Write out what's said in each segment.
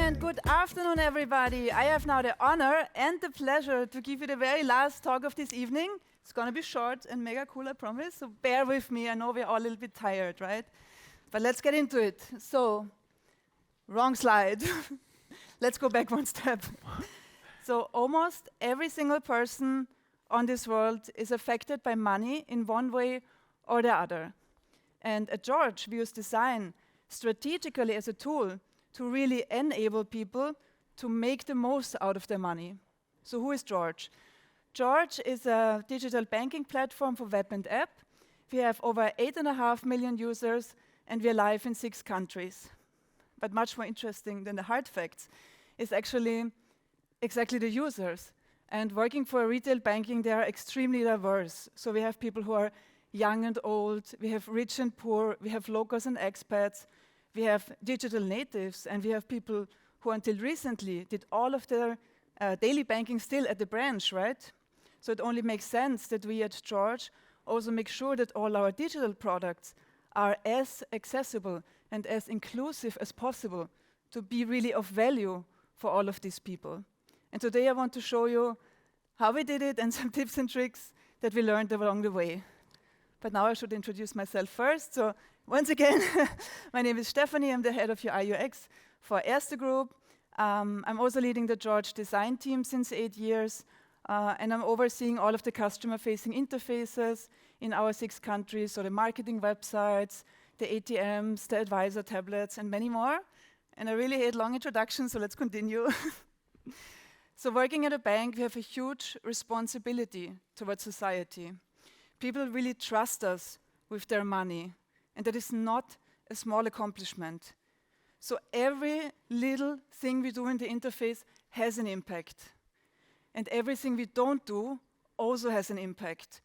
and good afternoon, everybody. I have now the honor and the pleasure to give you the very last talk of this evening. It's going to be short and mega cool, I promise, so bear with me. I know we're all a little bit tired, right? But let's get into it. So, wrong slide. Let's go back one step. So, almost every single person on this world is affected by money in one way or the other. And at George, we use design strategically as a tool to really enable people to make the most out of their money. So who is George? George is a digital banking platform for web and app. We have over 8.5 million users, and we are live in 6 countries. But much more interesting than the hard facts is actually exactly the users. And working for retail banking, they are extremely diverse. So we have people who are young and old, we have rich and poor, we have locals and expats, we have digital natives, and we have people who until recently did all of their daily banking still at the branch, right? So it only makes sense that we at George also make sure that all our digital products are as accessible and as inclusive as possible to be really of value for all of these people. And today I want to show you how we did it and some tips and tricks that we learned along the way. But now I should introduce myself first. So once again, my name is Stefanie. I'm the head of UI UX for Erste Group. I'm also leading the George design team since 8 years. And I'm overseeing all of the customer-facing interfaces in our 6 countries, so the marketing websites, the ATMs, the advisor tablets, and many more. And I really hate long introductions, so let's continue. So working at a bank, we have a huge responsibility towards society. People really trust us with their money, and that is not a small accomplishment. So every little thing we do in the interface has an impact. And everything we don't do also has an impact.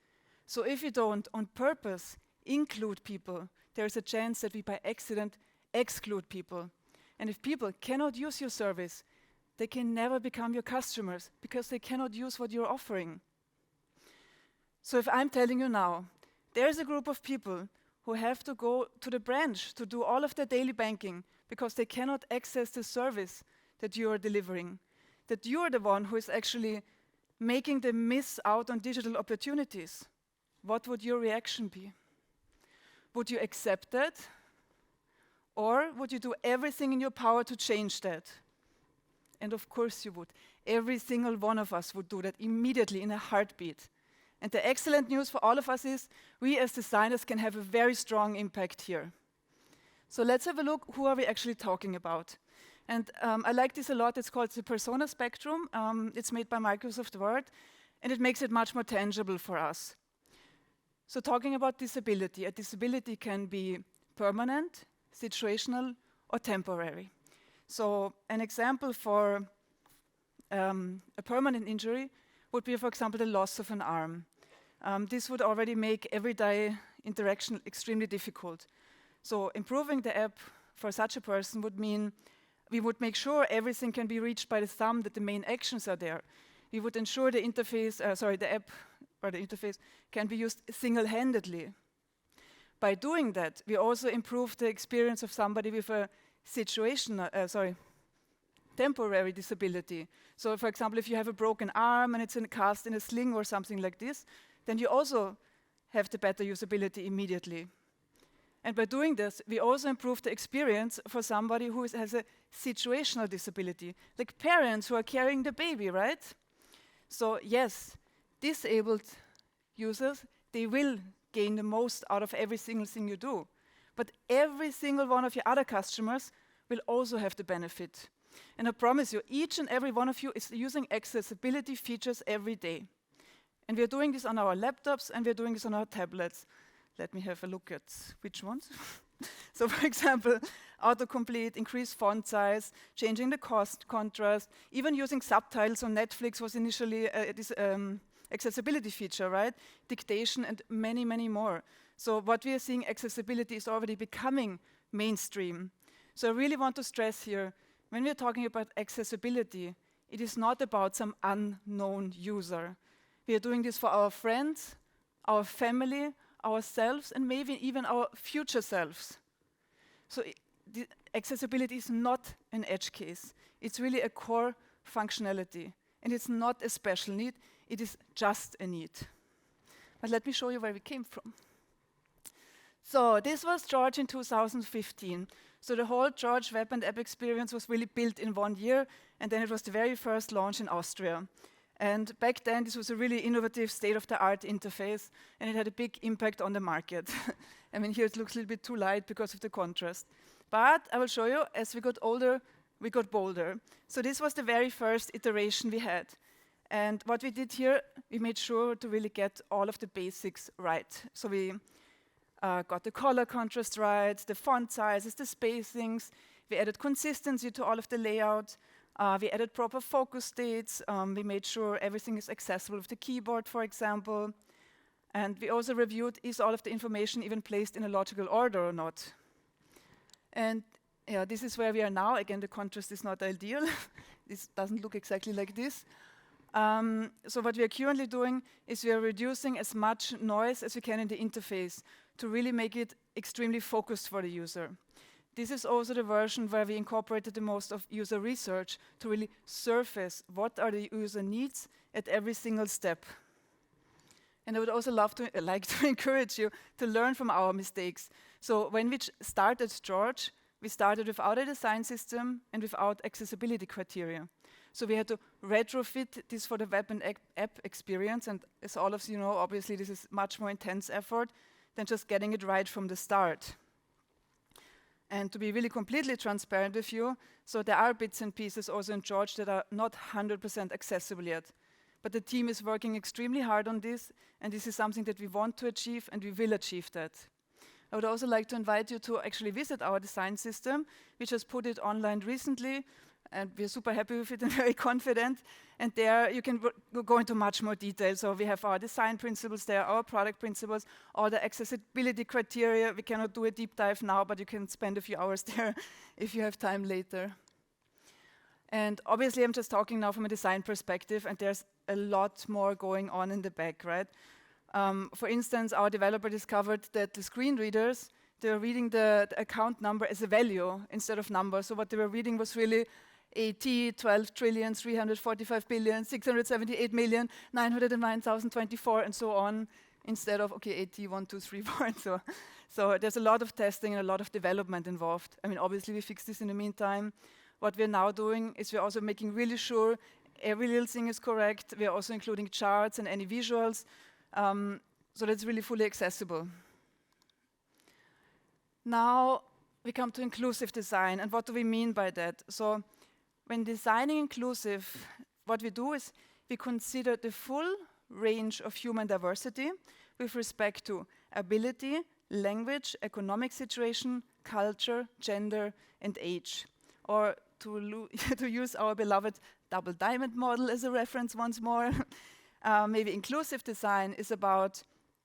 So if we don't, on purpose, include people, there is a chance that we by accident exclude people. And if people cannot use your service, they can never become your customers because they cannot use what you're offering. So if I'm telling you now, there's a group of people who have to go to the branch to do all of their daily banking because they cannot access the service that you are delivering, that you are the one who is actually making them miss out on digital opportunities, what would your reaction be? Would you accept that? Or would you do everything in your power to change that? And of course you would. Every single one of us would do that immediately in a heartbeat. And the excellent news for all of us is we as designers can have a very strong impact here. So let's have a look, who are we actually talking about? And I like this a lot. It's called the persona spectrum. It's made by Microsoft Word, and it makes it much more tangible for us. So talking about disability, a disability can be permanent, situational, or temporary. So an example for a permanent injury would be, for example, the loss of an arm. This would already make everyday interaction extremely difficult. So improving the app for such a person would mean we would make sure everything can be reached by the thumb, that the main actions are there. We would ensure the interface, the app or the interface can be used single-handedly. By doing that, we also improve the experience of somebody with a temporary disability. So for example, if you have a broken arm and it's cast in a sling or something like this, then you also have the better usability immediately. And by doing this, we also improve the experience for somebody who has a situational disability, like parents who are carrying the baby, right? So yes, disabled users, they will gain the most out of every single thing you do. But every single one of your other customers will also have the benefit. And I promise you, each and every one of you is using accessibility features every day. And we're doing this on our laptops and we're doing this on our tablets. Let me have a look at which ones. So for example, autocomplete, increased font size, changing the contrast, even using subtitles on Netflix was initially this accessibility feature, right? Dictation and many, many more. So what we are seeing, accessibility is already becoming mainstream. So I really want to stress here, when we're talking about accessibility, it is not about some unknown user. We are doing this for our friends, our family, ourselves, and maybe even our future selves. So the accessibility is not an edge case. It's really a core functionality. And it's not a special need, it is just a need. But let me show you where we came from. So this was George in 2015. So the whole George web and app experience was really built in 1 year, and then it was the very first launch in Austria. And back then, this was a really innovative, state-of-the-art interface, and it had a big impact on the market. I mean, here it looks a little bit too light because of the contrast. But I will show you, as we got older, we got bolder. So this was the very first iteration we had. And what we did here, we made sure to really get all of the basics right. So we got the color contrast right, the font sizes, the spacings. We added consistency to all of the layout. We added proper focus states. We made sure everything is accessible with the keyboard, for example. And we also reviewed, is all of the information even placed in a logical order or not? And yeah, this is where we are now. Again, the contrast is not ideal. This doesn't look exactly like this. So what we are currently doing is we are reducing as much noise as we can in the interface to really make it extremely focused for the user. This is also the version where we incorporated the most of user research to really surface what are the user needs at every single step. And I would also like to encourage you to learn from our mistakes. So when we started George, we started without a design system and without accessibility criteria. So we had to retrofit this for the web and app experience. And as all of you know, obviously this is much more intense effort than just getting it right from the start. And to be really completely transparent with you, so there are bits and pieces also in George that are not 100% accessible yet. But the team is working extremely hard on this, and this is something that we want to achieve, and we will achieve that. I would also like to invite you to actually visit our design system. We just put it online recently, and we're super happy with it and very confident. And there you can go into much more detail. So we have our design principles there, our product principles, all the accessibility criteria. We cannot do a deep dive now, but you can spend a few hours there if you have time later. And obviously, I'm just talking now from a design perspective, and there's a lot more going on in the back, right? For instance, our developer discovered that the screen readers, they were reading the account number as a value instead of number. So what they were reading was really AT 12 trillion, 345 billion, 678 million, 909,024, and so on, instead of, okay, AT 1, 2, 3, 4, and so on. So there's a lot of testing and a lot of development involved. I mean, obviously, we fixed this in the meantime. What we're now doing is we're also making really sure every little thing is correct. We're also including charts and any visuals, so that's really fully accessible. Now we come to inclusive design, and what do we mean by that? So when designing inclusive, what we do is we consider the full range of human diversity with respect to ability, language, economic situation, culture, gender, and age. Or to use our beloved double diamond model as a reference once more, maybe inclusive design is about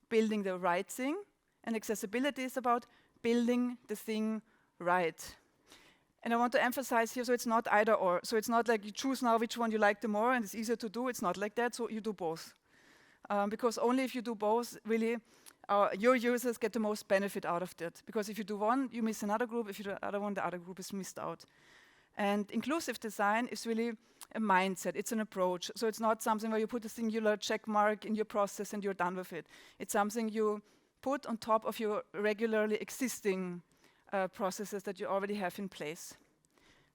building the right thing, and accessibility is about building the thing right. And I want to emphasize here, so it's not either or. So it's not like you choose now which one you like the more and it's easier to do. It's not like that, so you do both. Because only if you do both, really, your users get the most benefit out of that. Because if you do one, you miss another group. If you do the other one, the other group is missed out. And inclusive design is really a mindset. It's an approach. So it's not something where you put a singular check mark in your process and you're done with it. It's something you put on top of your regularly existing processes that you already have in place.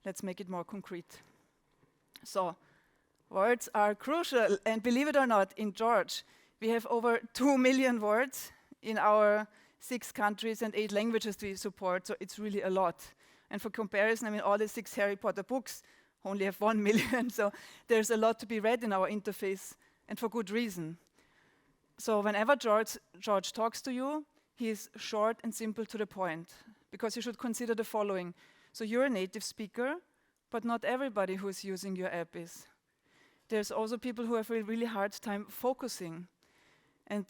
Let's make it more concrete. So words are crucial. And believe it or not, in George, we have over 2 million words in our 6 countries and 8 languages we support. So it's really a lot. And for comparison, I mean, all the 6 Harry Potter books only have 1 million. So there's a lot to be read in our interface, and for good reason. So whenever George talks to you, he is short and simple to the point, because you should consider the following. So you're a native speaker, but not everybody who is using your app is. There's also people who have a really hard time focusing. And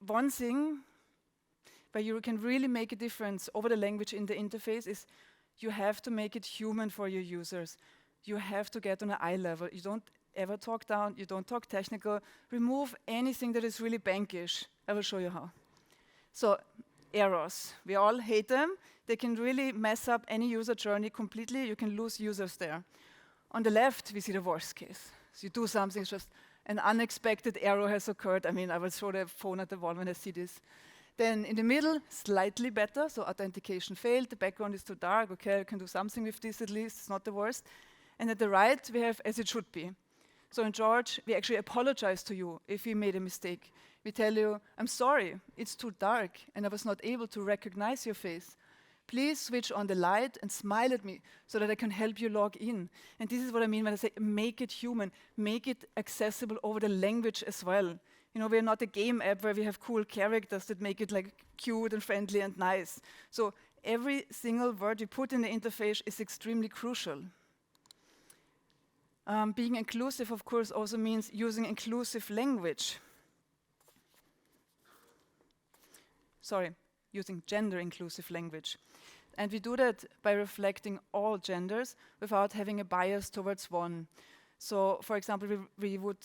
one thing where you can really make a difference over the language in the interface is you have to make it human for your users. You have to get on an eye level. You don't ever talk down, you don't talk technical. Remove anything that is really bankish. I will show you how. So errors. We all hate them. They can really mess up any user journey completely. You can lose users there. On the left, we see the worst case. So you do something, it's just an unexpected error has occurred. I mean, I will throw the phone at the wall when I see this. Then in the middle, slightly better, so authentication failed, the background is too dark, okay, I can do something with this at least, it's not the worst. And at the right, we have as it should be. So in George, we actually apologize to you if we made a mistake. We tell you, I'm sorry, it's too dark, and I was not able to recognize your face. Please switch on the light and smile at me so that I can help you log in. And this is what I mean when I say make it human, make it accessible over the language as well. You know, we're not a game app where we have cool characters that make it like cute and friendly and nice. So every single word you put in the interface is extremely crucial. Being inclusive, of course, also means using inclusive language. Using gender-inclusive language. And we do that by reflecting all genders without having a bias towards one. So, for example, we would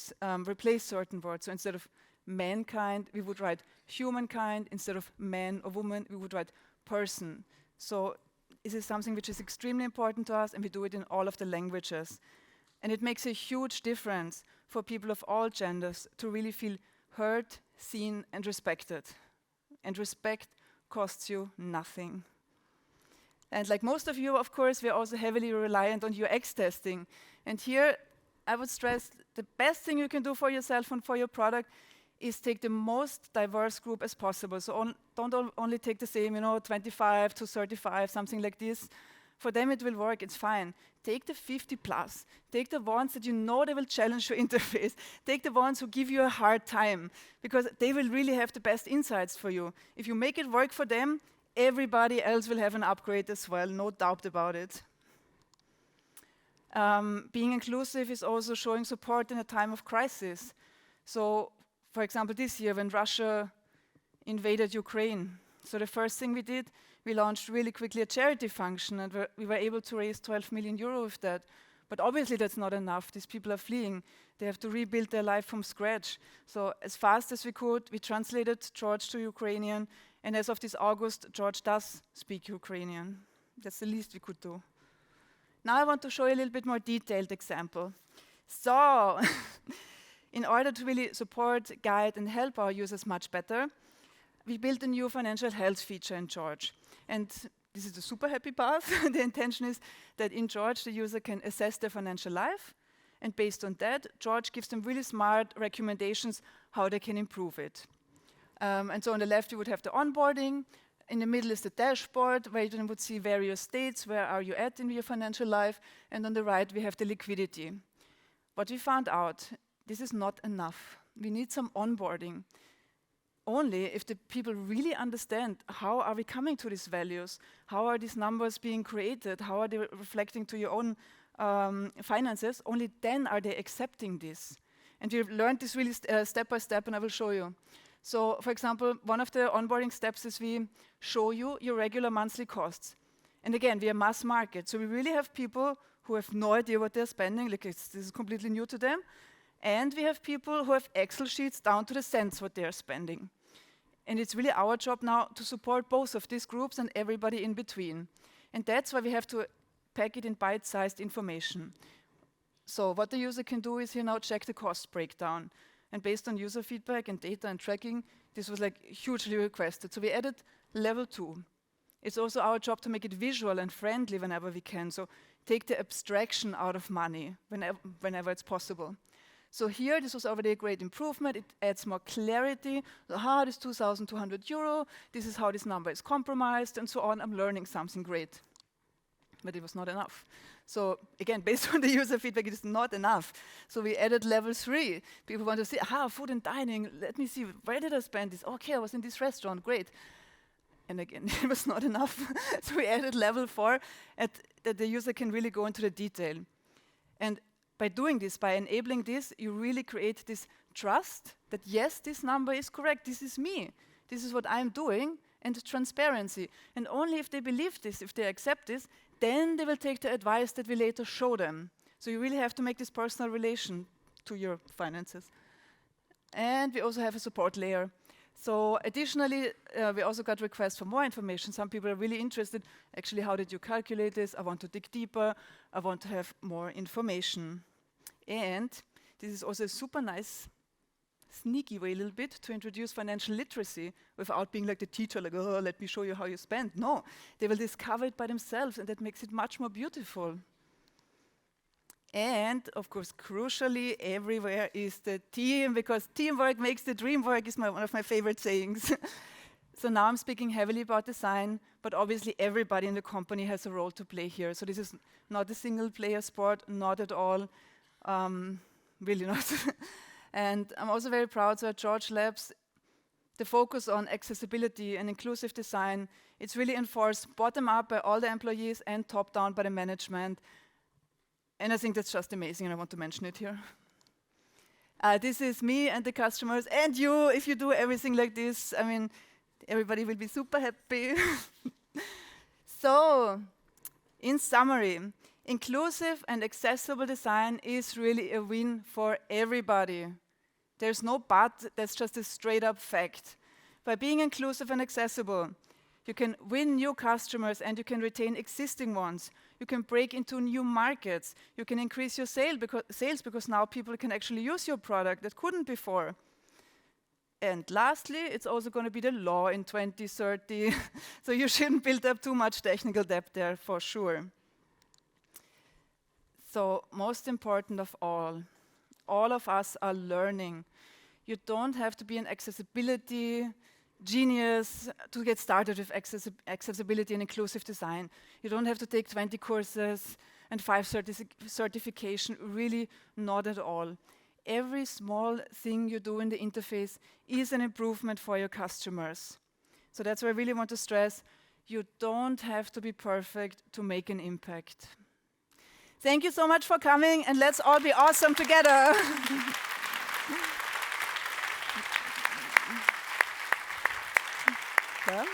replace certain words. So instead of mankind, we would write humankind. Instead of man or woman, we would write person. So this is something which is extremely important to us, and we do it in all of the languages. And it makes a huge difference for people of all genders to really feel heard, seen, and respected. And respect costs you nothing. And like most of you, of course, we're also heavily reliant on UX testing. And here, I would stress the best thing you can do for yourself and for your product is take the most diverse group as possible. So don't only take the same, 25 to 35, something like this. For them, it will work, it's fine. Take the 50 plus. Take the ones that you know they will challenge your interface. Take the ones who give you a hard time, because they will really have the best insights for you. If you make it work for them, everybody else will have an upgrade as well, no doubt about it. Being inclusive is also showing support in a time of crisis. So, for example, this year when Russia invaded Ukraine, so the first thing we did, we launched really quickly a charity function, and we were able to raise 12 million euro with that. But obviously that's not enough. These people are fleeing. They have to rebuild their life from scratch. So as fast as we could, we translated George to Ukrainian, and as of this August, George does speak Ukrainian. That's the least we could do. Now I want to show you a little bit more detailed example. So, in order to really support, guide, and help our users much better, we built a new financial health feature in George. And this is the super happy part. The intention is that in George, the user can assess their financial life. And based on that, George gives them really smart recommendations how they can improve it. And so on the left, you would have the onboarding. In the middle is the dashboard, where you then would see various states. Where are you at in your financial life? And on the right, we have the liquidity. What we found out, this is not enough. We need some onboarding. Only if the people really understand how are we coming to these values, how are these numbers being created, how are they reflecting to your own finances, only then are they accepting this. And we've learned this really step by step, and I will show you. So, for example, one of the onboarding steps is we show you your regular monthly costs. And again, we are mass market, so we really have people who have no idea what they're spending, like this is completely new to them. And we have people who have Excel sheets down to the cents what they're spending. And it's really our job now to support both of these groups and everybody in between. And that's why we have to pack it in bite-sized information. So what the user can do is here now check the cost breakdown. And based on user feedback and data and tracking, this was like hugely requested. So we added level 2. It's also our job to make it visual and friendly whenever we can. So take the abstraction out of money whenever it's possible. So here, this was already a great improvement. It adds more clarity. So, this 2,200 euro, this is how this number is compromised, and so on. I'm learning something great. But it was not enough. So again, based on the user feedback, it is not enough. So we added level 3. People want to see, food and dining. Let me see, where did I spend this? Okay, I was in this restaurant, great. And again, it was not enough. So we added level 4, that the user can really go into the detail. And by doing this, by enabling this, you really create this trust that yes, this number is correct, this is me, this is what I'm doing, and transparency. And only if they believe this, if they accept this, then they will take the advice that we later show them. So you really have to make this personal relation to your finances. And we also have a support layer. So additionally, we also got requests for more information. Some people are really interested, actually, how did you calculate this? I want to dig deeper. I want to have more information. And this is also a super nice, sneaky way a little bit to introduce financial literacy without being like the teacher, like, oh, let me show you how you spend. No, they will discover it by themselves, and that makes it much more beautiful. And, of course, crucially, everywhere is the team, because teamwork makes the dream work is one of my favorite sayings. So now I'm speaking heavily about design, but obviously everybody in the company has a role to play here. So this is not a single-player sport, not at all, really not. And I'm also very proud, so at George Labs, the focus on accessibility and inclusive design, it's really enforced bottom-up by all the employees and top-down by the management. And I think that's just amazing, and I want to mention it here. This is me and the customers, and you, if you do everything like this, I mean, everybody will be super happy. So, in summary, inclusive and accessible design is really a win for everybody. There's no but, that's just a straight up fact. By being inclusive and accessible, you can win new customers and you can retain existing ones. You can break into new markets. You can increase your sales because now people can actually use your product that couldn't before. And lastly, it's also going to be the law in 2030. So you shouldn't build up too much technical debt there for sure. So most important of all of us are learning. You don't have to be an accessibility genius to get started with accessibility and inclusive design. You don't have to take 20 courses and 5 certification, really not at all. Every small thing you do in the interface is an improvement for your customers. So that's why I really want to stress, you don't have to be perfect to make an impact. Thank you so much for coming, and let's all be awesome together. Yeah.